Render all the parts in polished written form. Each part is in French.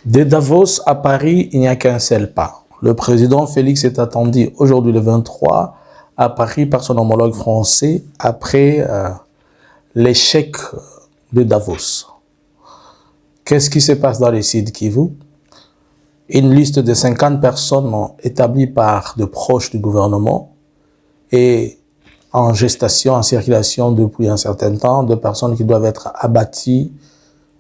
De Davos à Paris, il n'y a qu'un seul pas. Le président Félix est attendu aujourd'hui le 23 à Paris par son homologue français après l'échec de Davos. Qu'est-ce qui se passe dans les Sud Kivu? Une liste de 50 personnes établie par de proches du gouvernement et en gestation, en circulation depuis un certain temps, de personnes qui doivent être abattues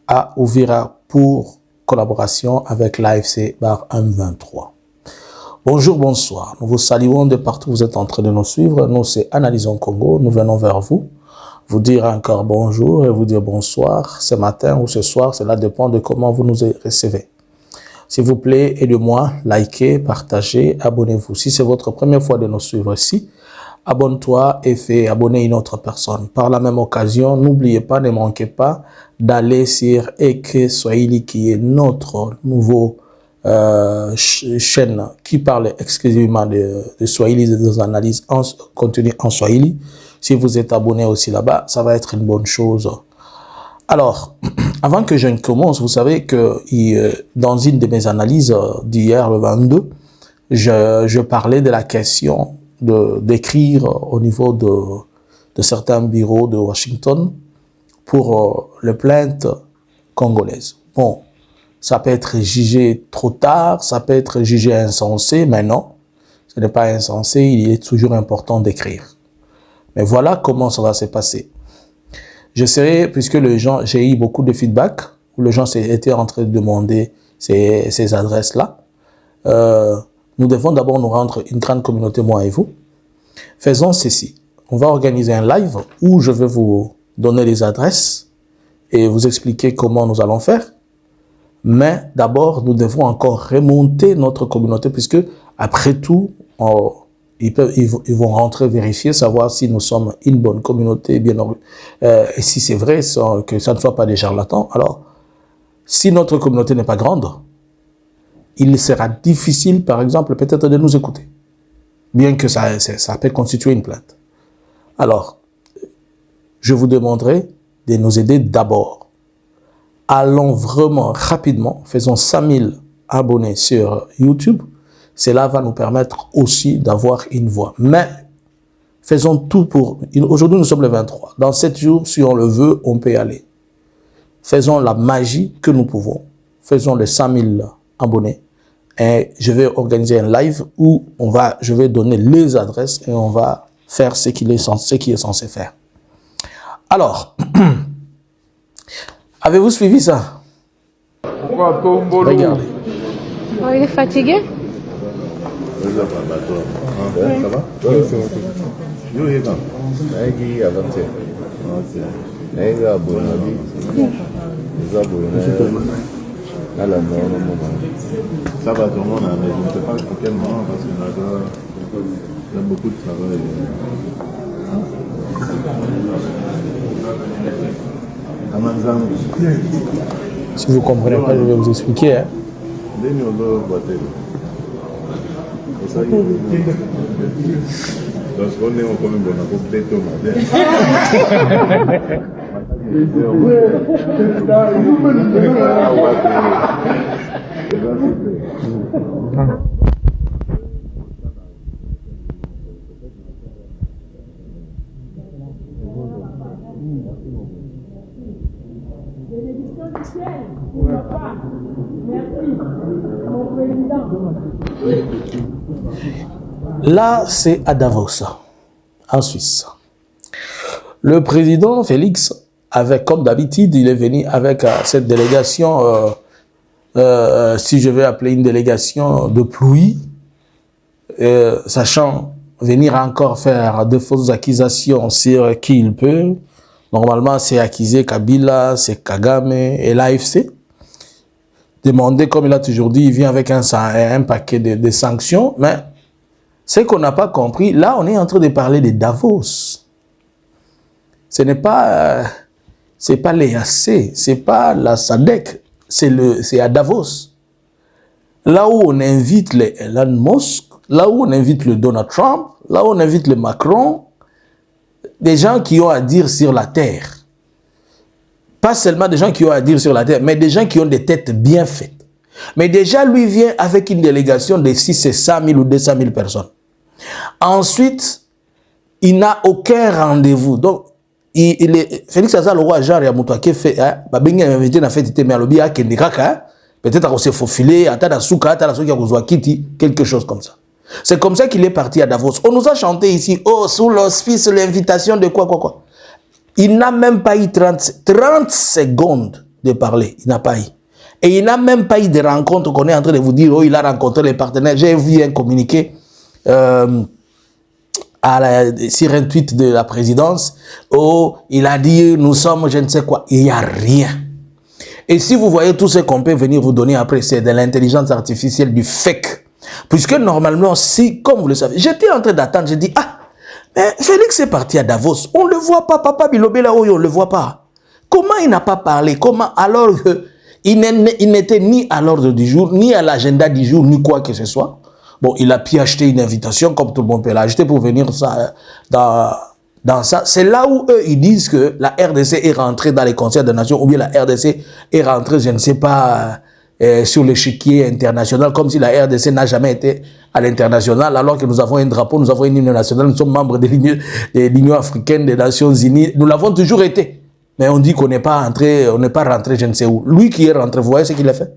à Uvira pour collaboration avec l'AFC bar M23. Bonjour, bonsoir. Nous vous saluons de partout où vous êtes en train de nous suivre. Nous, c'est Analysons Congo. Nous venons vers vous dire encore bonjour et vous dire bonsoir ce matin ou ce soir. Cela dépend de comment vous nous recevez. S'il vous plaît, aidez-moi, likez, partagez, abonnez-vous. Si c'est votre première fois de nous suivre ici, abonne-toi et fais abonner une autre personne. Par la même occasion, n'oubliez pas, ne manquez pas d'aller sur Eke Swahili qui est notre nouveau chaîne qui parle exclusivement de Swahili, des analyses en contenu en Swahili. Si vous êtes abonné aussi là-bas, ça va être une bonne chose. Alors, avant que je ne commence, vous savez que dans une de mes analyses d'hier, le 22, je parlais de la question d'écrire au niveau de certains bureaux de Washington pour les plaintes congolaises. Bon, ça peut être jugé trop tard, ça peut être jugé insensé, mais non, ce n'est pas insensé, il est toujours important d'écrire. Mais voilà comment ça va se passer. Je serai, puisque les gens, j'ai eu beaucoup de feedback, où les gens étaient en train de demander ces adresses-là. Nous devons d'abord nous rendre une grande communauté, moi et vous. Faisons ceci. On va organiser un live où je vais vous donner les adresses et vous expliquer comment nous allons faire. Mais d'abord, nous devons encore remonter notre communauté puisque, après tout, ils vont rentrer, vérifier, savoir si nous sommes une bonne communauté, et si c'est vrai, que ça ne soit pas des charlatans. Alors, si notre communauté n'est pas grande, il sera difficile, par exemple, peut-être de nous écouter. Bien que ça peut constituer une plainte. Alors, je vous demanderai de nous aider d'abord. Allons vraiment rapidement, faisons 5000 abonnés sur YouTube. Cela va nous permettre aussi d'avoir une voix. Mais, faisons tout pour... Aujourd'hui, nous sommes le 23. Dans 7 jours, si on le veut, on peut y aller. Faisons la magie que nous pouvons. Faisons les 5000 abonnés. Et je vais organiser un live où je vais donner les adresses et on va faire ce qui est censé faire. Alors, avez-vous suivi ça? Regardez. Oh, il est fatigué? Ça va? Oui, c'est ok. Yo, il est quand? Il est avant-hier. Il est à Bonabi. Il est à Bonabi. Ça va tout le monde, mais je ne sais pas à quel moment parce qu'il y a beaucoup de travail. Si vous ne comprenez pas, je vais vous expliquer. Hein. Là, c'est à Davos, en Suisse. Le président Félix, comme d'habitude, il est venu avec cette délégation, si je vais appeler une délégation de pluie, sachant venir encore faire de fausses accusations sur qui il peut. Normalement, c'est accuser Kabila, c'est Kagame et l'AFC. Demander, comme il a toujours dit, il vient avec un paquet de sanctions, mais ce qu'on n'a pas compris, là, on est en train de parler de Davos. Ce n'est pas, c'est pas l'EAC, c'est pas la SADC, c'est à Davos. Là où on invite les Elon Musk, là où on invite le Donald Trump, là où on invite le Macron, des gens qui ont à dire sur la terre. Pas seulement des gens qui ont à dire sur la terre, mais des gens qui ont des têtes bien faites. Mais déjà, lui vient avec une délégation de 600 000 ou 200 000 personnes. Ensuite, il n'a aucun rendez-vous. Donc, Félix Aza, le roi Jean Yamoutoua, qui fait, invité dans fête, mais peut-être qu'on s'est faufilé, quelque chose comme ça. C'est comme ça qu'il est parti à Davos. On nous a chanté ici, oh, sous l'auspice, l'invitation de quoi. Il n'a même pas eu 30 secondes de parler. Il n'a pas eu. Et il n'a même pas eu de rencontre qu'on est en train de vous dire, oh, il a rencontré les partenaires. J'ai vu un communiqué sur un tweet de la présidence, oh, il a dit, nous sommes, je ne sais quoi. Il n'y a rien. Et si vous voyez tout ce qu'on peut venir vous donner après, c'est de l'intelligence artificielle, du fake. Puisque normalement, si, comme vous le savez, j'étais en train d'attendre, j'ai dit, ah, mais Félix est parti à Davos, on ne le voit pas, Papa Bilobé là-haut, on ne le voit pas. Comment il n'a pas parlé? Comment, alors qu'il n'était ni à l'ordre du jour, ni à l'agenda du jour, ni quoi que ce soit. Bon, il a pu acheter une invitation, comme tout le monde peut l'acheter pour venir dans ça. C'est là où eux, ils disent que la RDC est rentrée dans les concerts des nations, ou bien la RDC est rentrée, je ne sais pas, sur l'échiquier international, comme si la RDC n'a jamais été à l'international, alors que nous avons un drapeau, nous avons une hymne nationale, nous sommes membres de l'Union africaine, des Nations Unies, nous l'avons toujours été. Mais on dit qu'on n'est pas rentré, je ne sais où. Lui qui est rentré, vous voyez ce qu'il a fait?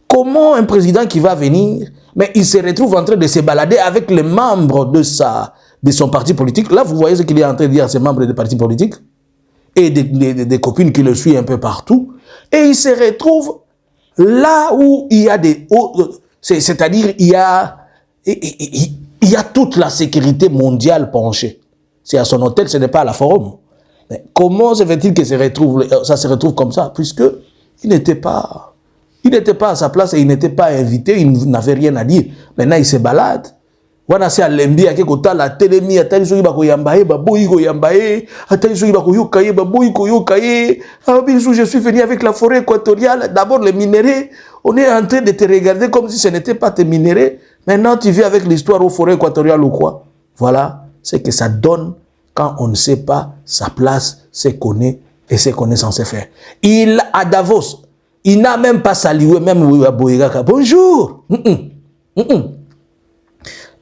Comment un président qui va venir, mais il se retrouve en train de se balader avec les membres de son parti politique. Là, vous voyez ce qu'il est en train de dire à ses membres des partis politiques et des copines qui le suivent un peu partout. Et il se retrouve là où il y a c'est-à-dire il y a toute la sécurité mondiale penchée. C'est à son hôtel, ce n'est pas à la Forum. Mais comment se fait-il que ça se retrouve comme ça, puisque il n'était pas à sa place et il n'était pas invité, il n'avait rien à dire. Maintenant, il se balade. Wana c'est à l'embi à kekota la télémie atali soki bako yambaye baboyi ko yambaye atali soki bako yokaye baboyi ko yokaye. Ah bisou, je suis venu avec la forêt équatoriale, d'abord les minéraux, on est en train de te regarder comme si ce n'était pas tes minéraux. Maintenant tu viens avec l'histoire aux forêts équatoriales ou quoi? Voilà, c'est que ça donne quand on ne sait pas sa place, ce qu'on est et ce qu'on est censé faire. Il à Davos, il n'a même pas salué même à Boyegaka. Bonjour.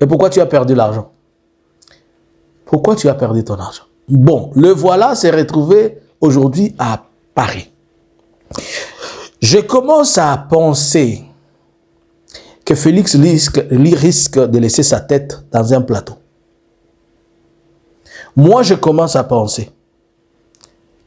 Et pourquoi tu as perdu l'argent? Pourquoi tu as perdu ton argent? Bon, le voilà s'est retrouvé aujourd'hui à Paris. Je commence à penser que Félix risque de laisser sa tête dans un plateau. Moi, je commence à penser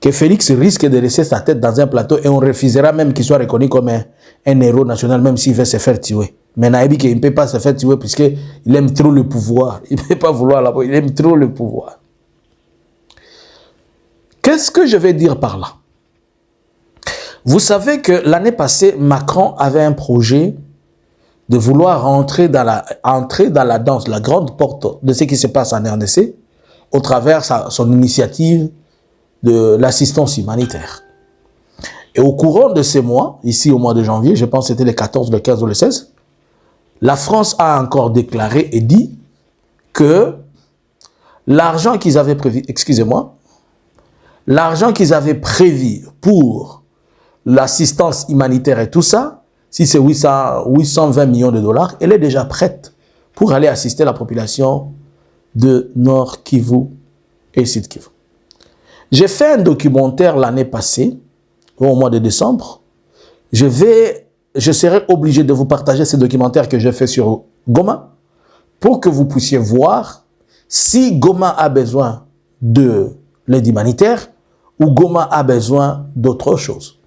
que Félix risque de laisser sa tête dans un plateau et on refusera même qu'il soit reconnu comme un héros national, même s'il veut se faire tuer. Mais Naïbi, il ne peut pas se faire tuer puisqu'il aime trop le pouvoir. Il ne peut pas vouloir la peau, il aime trop le pouvoir. Qu'est-ce que je vais dire par là? Vous savez que l'année passée, Macron avait un projet de vouloir entrer dans la danse, la grande porte de ce qui se passe en RDC, au travers son initiative de l'assistance humanitaire. Et au courant de ces mois, ici au mois de janvier, je pense que c'était le 14, le 15 ou le 16, la France a encore déclaré et dit que l'argent qu'ils avaient prévu, l'argent qu'ils avaient prévu pour l'assistance humanitaire et tout ça, si c'est 820 millions de dollars, elle est déjà prête pour aller assister la population de Nord Kivu et Sud Kivu. J'ai fait un documentaire l'année passée, au mois de décembre. Je serai obligé de vous partager ce documentaire que j'ai fait sur Goma pour que vous puissiez voir si Goma a besoin de l'aide humanitaire ou Goma a besoin d'autre chose.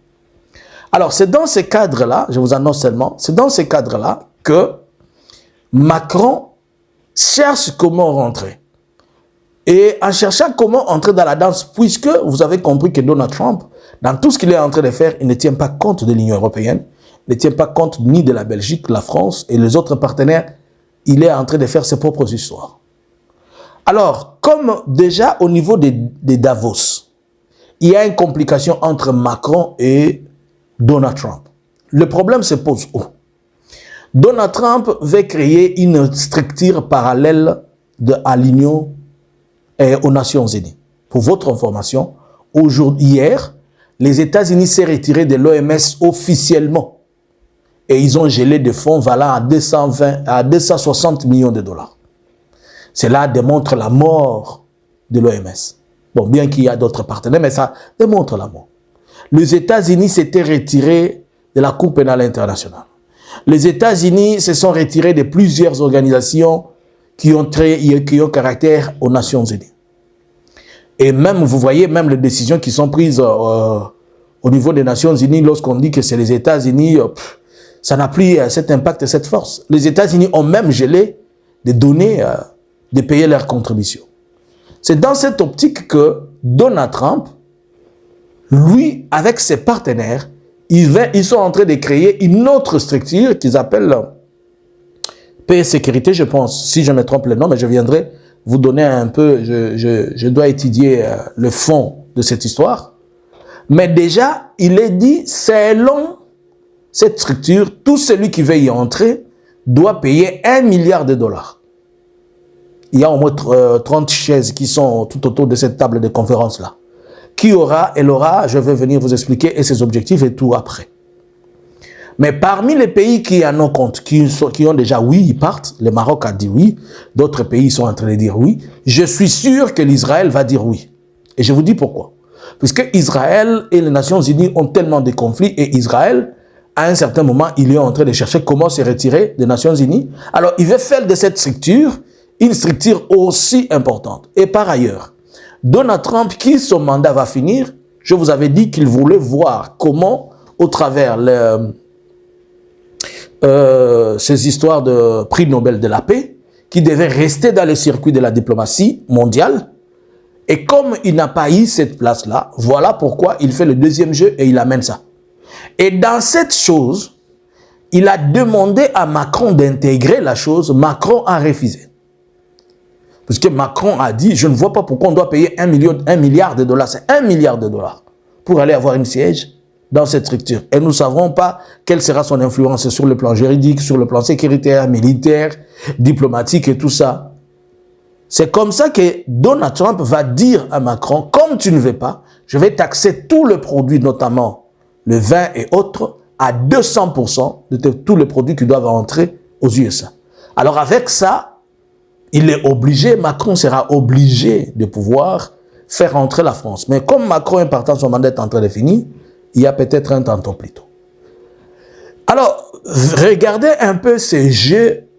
Alors, c'est dans ce cadre-là, je vous annonce seulement, c'est dans ce cadre-là que Macron cherche comment rentrer. Et en cherchant comment entrer dans la danse, puisque vous avez compris que Donald Trump, dans tout ce qu'il est en train de faire, il ne tient pas compte de l'Union européenne, il ne tient pas compte ni de la Belgique, la France et les autres partenaires, il est en train de faire ses propres histoires. Alors, comme déjà au niveau des Davos, il y a une complication entre Macron et Donald Trump. Le problème se pose où? Donald Trump veut créer une structure parallèle à l'Union et aux Nations Unies. Pour votre information, hier, les États-Unis s'est retirés de l'OMS officiellement. et ils ont gelé des fonds valant à 260 millions de dollars. Cela démontre la mort de l'OMS. Bon, bien qu'il y a d'autres partenaires, mais ça démontre la mort. Les États-Unis s'étaient retirés de la Cour pénale internationale. Les États-Unis se sont retirés de plusieurs organisations qui ont caractère aux Nations Unies. Et même, vous voyez, même les décisions qui sont prises au niveau des Nations Unies, lorsqu'on dit que c'est les États-Unis, ça n'a plus cet impact et cette force. Les États-Unis ont même gelé des données de payer leurs contributions. C'est dans cette optique que Donald Trump, lui, avec ses partenaires, ils sont en train de créer une autre structure qu'ils appellent paix et sécurité, je pense, si je me trompe le nom, mais je viendrai vous donner un peu, je dois étudier le fond de cette histoire. Mais déjà, il est dit, selon cette structure, tout celui qui veut y entrer doit payer 1 milliard de dollars. Il y a au moins 30 chaises qui sont tout autour de cette table de conférence-là. Qui aura, elle aura, je vais venir vous expliquer, et ses objectifs et tout après. Mais parmi les pays qui en ont compte, qui ont déjà oui, ils partent, le Maroc a dit oui, d'autres pays sont en train de dire oui, je suis sûr que l'Israël va dire oui. Et je vous dis pourquoi. Puisque Israël et les Nations Unies ont tellement de conflits, et Israël, à un certain moment, il est en train de chercher comment se retirer des Nations Unies. Alors, il veut faire de cette structure une structure aussi importante. Et par ailleurs, Donald Trump, qui son mandat va finir, je vous avais dit qu'il voulait voir comment, au travers ces histoires de prix Nobel de la paix, qui devaient rester dans le circuit de la diplomatie mondiale, et comme il n'a pas eu cette place-là, voilà pourquoi il fait le deuxième jeu et il amène ça. Et dans cette chose, il a demandé à Macron d'intégrer la chose, Macron a refusé. Parce que Macron a dit, je ne vois pas pourquoi on doit payer 1 milliard de dollars. C'est 1 milliard de dollars pour aller avoir une siège dans cette structure. Et nous ne savons pas quelle sera son influence sur le plan juridique, sur le plan sécuritaire, militaire, diplomatique et tout ça. C'est comme ça que Donald Trump va dire à Macron, comme tu ne veux pas, je vais taxer tous les produits, notamment le vin et autres, à 200% de tous les produits qui doivent entrer aux USA. Alors avec ça, il est obligé, Macron sera obligé de pouvoir faire entrer la France. Mais comme Macron est partant, son mandat est en train de finir, il y a peut-être un temps plus tôt. Alors, regardez un peu cette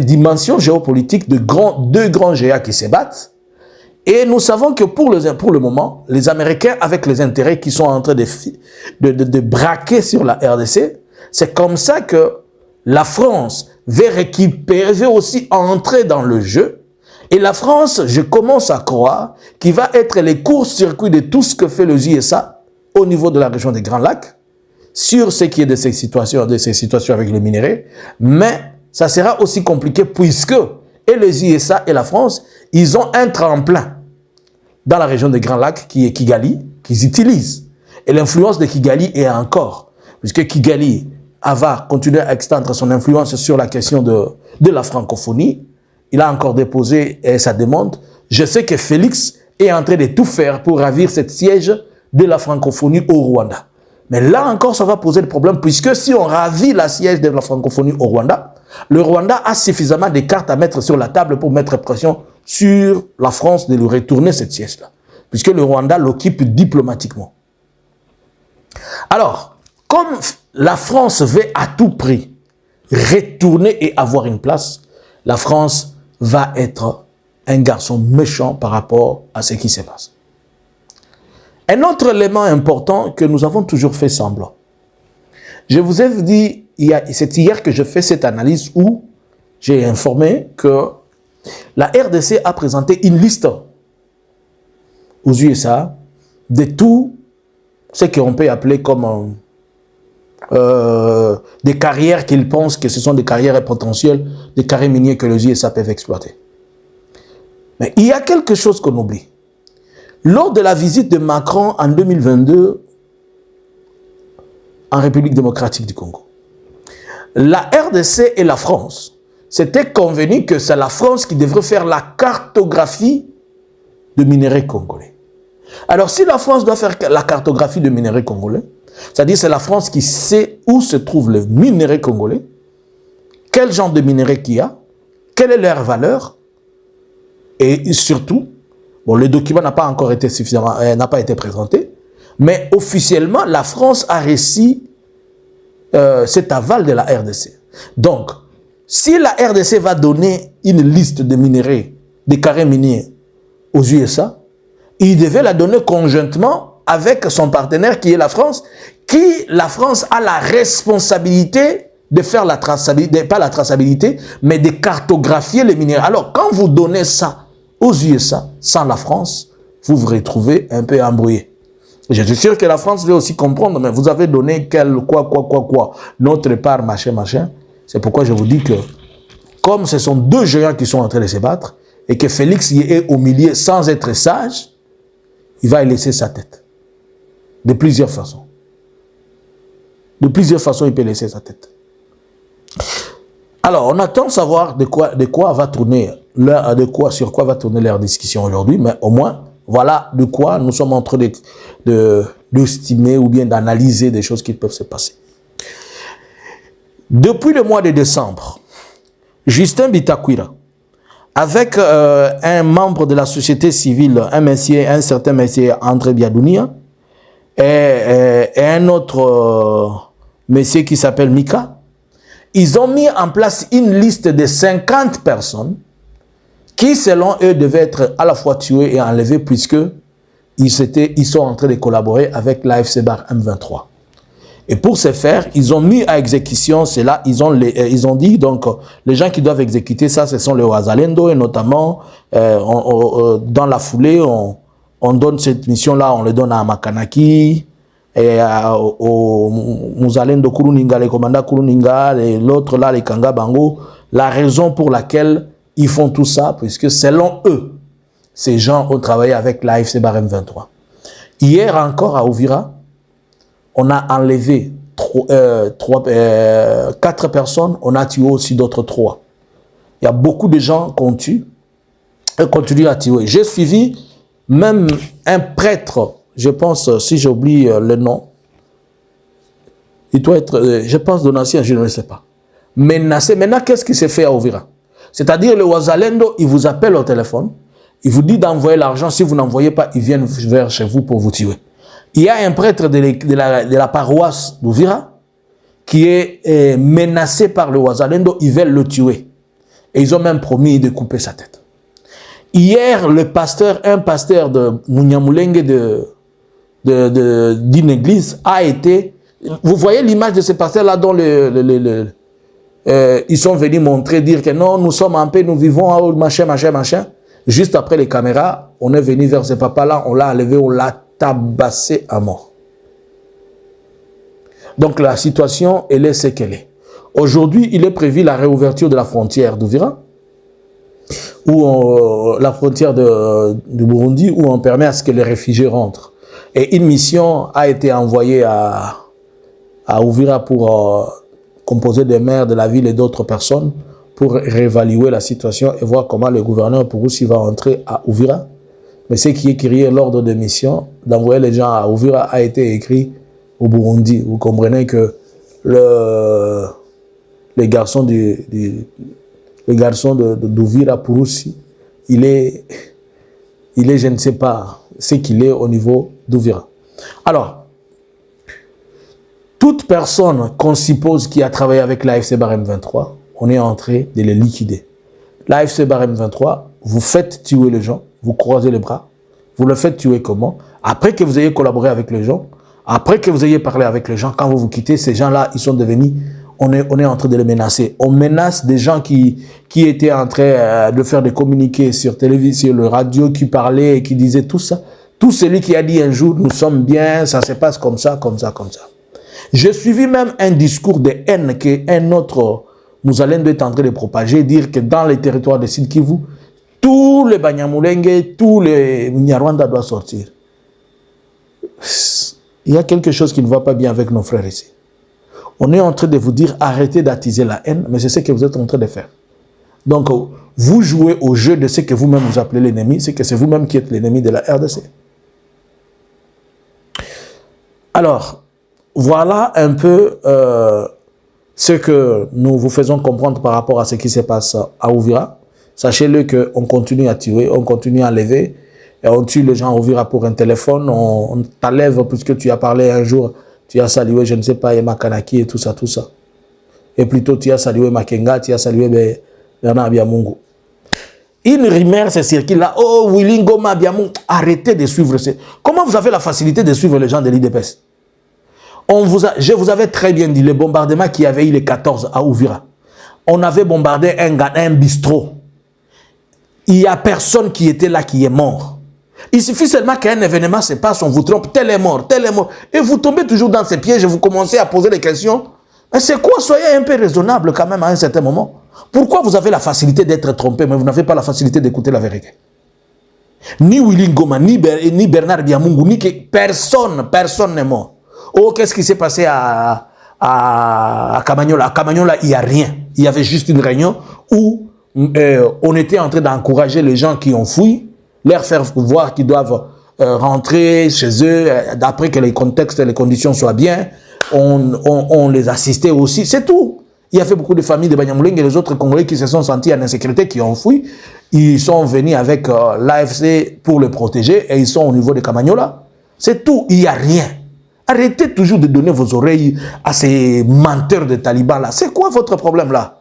dimension géopolitique de deux grands géants qui se battent. Et nous savons que pour le moment, les Américains, avec les intérêts qui sont en train de braquer sur la RDC, c'est comme ça que la France veut récupérer, veut aussi entrer dans le jeu. Et la France, je commence à croire, qu'il va être les court-circuits de tout ce que fait les USA au niveau de la région des Grands Lacs, sur ce qui est de ces situations avec les minéraux. Mais ça sera aussi compliqué puisque et les USA et la France, ils ont un tremplin dans la région des Grands Lacs qui est Kigali, qu'ils utilisent. Et l'influence de Kigali est encore, puisque Kigali va continuer à extendre son influence sur la question de la francophonie. Il a encore déposé sa demande. Je sais que Félix est en train de tout faire pour ravir cette siège de la francophonie au Rwanda. Mais là encore, ça va poser le problème, puisque si on ravit la siège de la francophonie au Rwanda, le Rwanda a suffisamment de cartes à mettre sur la table pour mettre pression sur la France de lui retourner cette siège-là, puisque le Rwanda l'occupe diplomatiquement. Alors, comme la France veut à tout prix retourner et avoir une place, la France va être un garçon méchant par rapport à ce qui se passe. Un autre élément important que nous avons toujours fait semblant. Je vous ai dit, c'est hier que je fais cette analyse où j'ai informé que la RDC a présenté une liste aux USA de tout ce qu'on peut appeler comme des carrières qu'ils pensent que ce sont des carrières potentielles, des carrières minières que les USA peuvent exploiter. Mais il y a quelque chose qu'on oublie. Lors de la visite de Macron en 2022 en République démocratique du Congo, la RDC et la France s'étaient convenus que c'est la France qui devrait faire la cartographie de minerais congolais. Alors si la France doit faire la cartographie de minerais congolais, C'est-à-dire c'est la France qui sait où se trouve le minerai congolais, quel genre de minerai qu'il y a, quelle est leur valeur, et surtout, bon, le document n'a pas encore été suffisamment, n'a pas été présenté, mais officiellement, la France a reçu cet aval de la RDC. Donc, si la RDC va donner une liste de minerais, des carrés miniers aux USA, il devait la donner conjointement avec son partenaire qui est la France, la France a la responsabilité de faire la traçabilité, pas la traçabilité, mais de cartographier les minerais. Alors, quand vous donnez ça aux USA, sans la France, vous vous retrouvez un peu embrouillé. Je suis sûr que la France veut aussi comprendre, mais vous avez donné quoi, notre part, machin. C'est pourquoi je vous dis que, comme ce sont deux géants qui sont en train de se battre, et que Félix y est au milieu sans être sage, il va y laisser sa tête. De plusieurs façons. De plusieurs façons, il peut laisser sa tête. Alors, on attend de savoir sur quoi va tourner leur discussion aujourd'hui, mais au moins, voilà de quoi nous sommes en train d'estimer ou bien d'analyser des choses qui peuvent se passer. Depuis le mois de décembre, Justin Bitakwira, avec un membre de la société civile, un certain monsieur André Biadounia, et un autre monsieur qui s'appelle Mika, ils ont mis en place une liste de 50 personnes qui, selon eux, devaient être à la fois tués et enlevés puisque ils sont en train de collaborer avec l'AFC Bar M23. Et pour ce faire, ils ont mis à exécution cela, ils ont dit, donc, les gens qui doivent exécuter ça, ce sont les Wazalendo, et notamment, dans la foulée, on donne cette mission-là, on le donne à Makanaki, et au Muzalendo Kuruninga, les commandants Kuruninga, et l'autre là, les Kanga Bango, la raison pour laquelle ils font tout ça, puisque selon eux, ces gens ont travaillé avec l'AFC Bar M23. Hier encore à Uvira, on a enlevé 4 personnes, on a tué aussi d'autres 3. Il y a beaucoup de gens qu'on tue et continuent à tuer. J'ai suivi même un prêtre, je pense, si j'oublie le nom, il doit être, je pense, Donatien, je ne le sais pas. Menacé. Maintenant, qu'est-ce qui s'est fait à Uvira? C'est-à-dire, le Wazalendo, il vous appelle au téléphone, il vous dit d'envoyer l'argent, si vous n'envoyez pas, ils viennent vers chez vous pour vous tuer. Il y a un prêtre de la paroisse d'Uvira qui est menacé par le Wazalendo, ils veulent le tuer. Et ils ont même promis de couper sa tête. Hier, un pasteur de Munyamulenge d'une église a été... Vous voyez l'image de ce pasteur-là dont ils sont venus montrer, dire que non, nous sommes en paix, nous vivons, machin. Juste après les caméras, on est venu vers ce papa-là, on l'a enlevé, on l'a tabassé à mort. Donc la situation, elle est ce qu'elle est. Aujourd'hui, il est prévu la réouverture de la frontière d'Uvira, ou la frontière du Burundi, où on permet à ce que les réfugiés rentrent. Et une mission a été envoyée à Uvira pour composer des maires de la ville et d'autres personnes pour réévaluer la situation et voir comment le gouverneur Pouroussi va entrer à Uvira. Mais ce qui est écrit, l'ordre de mission d'envoyer les gens à Uvira a été écrit au Burundi. Vous comprenez que le garçon d'Uvira Pouroussi, il est, je ne sais pas, ce qu'il est au niveau d'Uvira. Alors, toute personne qu'on suppose qui a travaillé avec l'AFC Bar M23, on est en train de les liquider. L'AFC Bar M23, vous faites tuer les gens, vous croisez les bras, vous le faites tuer comment? Après que vous ayez collaboré avec les gens, après que vous ayez parlé avec les gens, quand vous vous quittez, ces gens-là, ils sont devenus, on est en train de les menacer. On menace des gens qui étaient en train de faire des communiqués sur télévision, sur le radio, qui parlaient et qui disaient tout ça. Tout celui qui a dit un jour, nous sommes bien, ça se passe comme ça. J'ai suivi même un discours de haine qu'un autre Mouzalendo est en train de propager, dire que dans les territoires de Sud Kivu, tous les Banyamulenge, tous les Nyarwanda doivent sortir. Il y a quelque chose qui ne va pas bien avec nos frères ici. On est en train de vous dire, arrêtez d'attiser la haine, mais c'est ce que vous êtes en train de faire. Donc, vous jouez au jeu de ce que vous-même vous appelez l'ennemi, c'est que c'est vous-même qui êtes l'ennemi de la RDC. Alors, voilà un peu ce que nous vous faisons comprendre par rapport à ce qui se passe à Uvira. Sachez-le qu'on continue à tuer, on continue à enlever, et on tue les gens à Uvira pour un téléphone, on t'enlève puisque tu as parlé un jour, tu as salué, je ne sais pas, Emma Kanaki et tout ça, tout ça. Et plutôt tu as salué Makenga, tu as salué Bernard Biamungu. Une rumeur se circule là, oh Willy Ngoma Biamungu, arrêtez de suivre. Comment vous avez la facilité de suivre les gens de l'IDPS? Je vous avais très bien dit, le bombardement qu'il y avait eu le 14 à Uvira. On avait bombardé un bistrot. Il n'y a personne qui était là qui est mort. Il suffit seulement qu'un événement se passe, on vous trompe, tel est mort, tel est mort. Et vous tombez toujours dans ces pièges et vous commencez à poser des questions. Mais c'est quoi? Soyez un peu raisonnable quand même à un certain moment. Pourquoi vous avez la facilité d'être trompé, mais vous n'avez pas la facilité d'écouter la vérité? Ni Willy Ngoma, ni Bernard Biamungu, ni personne n'est mort. Oh, qu'est-ce qui s'est passé à Kamanyola? À Kamanyola, il n'y a rien. Il y avait juste une réunion où on était en train d'encourager les gens qui ont fui, leur faire voir qu'ils doivent rentrer chez eux, d'après que les contextes et les conditions soient bien. On les assistait aussi, c'est tout. Il y avait beaucoup de familles de Banyamulenge et les autres Congolais qui se sont sentis en insécurité, qui ont fui. Ils sont venus avec l'AFC pour le protéger et ils sont au niveau de Kamanyola. C'est tout, il n'y a rien. Arrêtez toujours de donner vos oreilles à ces menteurs de talibans là. C'est quoi votre problème là?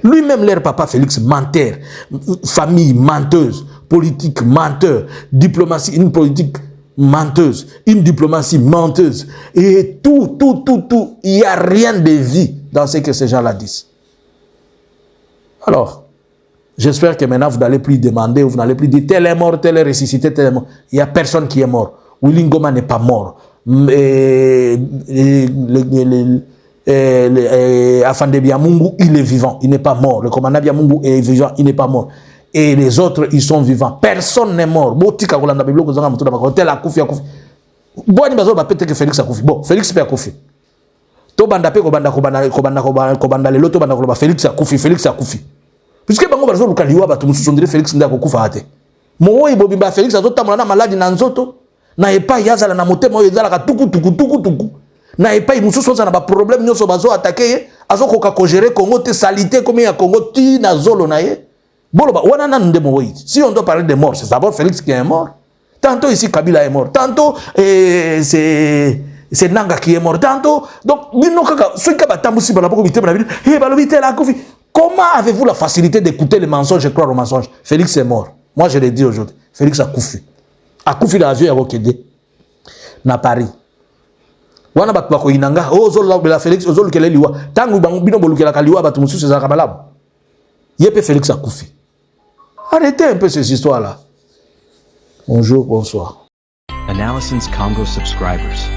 Lui-même, leur papa Félix, menteur, famille menteuse, politique menteur, diplomatie, une politique menteuse, une diplomatie menteuse, et tout. Il n'y a rien de vie dans ce que ces gens-là disent. Alors, j'espère que maintenant vous n'allez plus demander, vous n'allez plus dire tel est mort, tel est ressuscité, tel est mort. Il n'y a personne qui est mort. Willy Ngoma n'est pas mort. Afande Biamungu, il est vivant, il n'est pas mort. Le commandant Biamungu est vivant, il n'est pas mort. Et les autres, ils sont vivants. Personne n'est mort. Bon, Félix a koufi. Bon, Félix peut koufi. Tobanda pe kobanda Félix a koufi, Félix a koufi. Puisque bango bazo lukaliwa batu musundire Félix ndako kufa ate. Mo oyi bobimba Félix azotamula na maladi na nzoto. Na epa yazala na motema oyo ezala ka tuku. Na epa mususu za na ba problème nyoso bazo attaquer azoko ka kogere Congo te salité comme ya Congo ti na zolo na ye. Boloba wana na ndemo oyi. Si on doit parler de mort, c'est d'abord Félix qui est mort. Tantôt ici Kabila est mort. Tantôt c'est Nanga qui est mort. Tantôt donc bino kaka soika batambusi bala poko bitema na bino. Balobite la kofi. Comment avez-vous la facilité d'écouter les mensonges et croire aux mensonges? Félix est mort. Moi je l'ai dit aujourd'hui. Félix a koufi. A koufi dans l'avion à Rokede. Na Paris. Wana batu bako inanga. Oh zolo la Félix ozolo kele liwa. Tangu bino bolukela kaliwa batu mususu za kabalabu. Yepe Félix a koufi. Arrêtez un peu ces histoires là. Bonjour, bonsoir. Analysins Congo subscribers.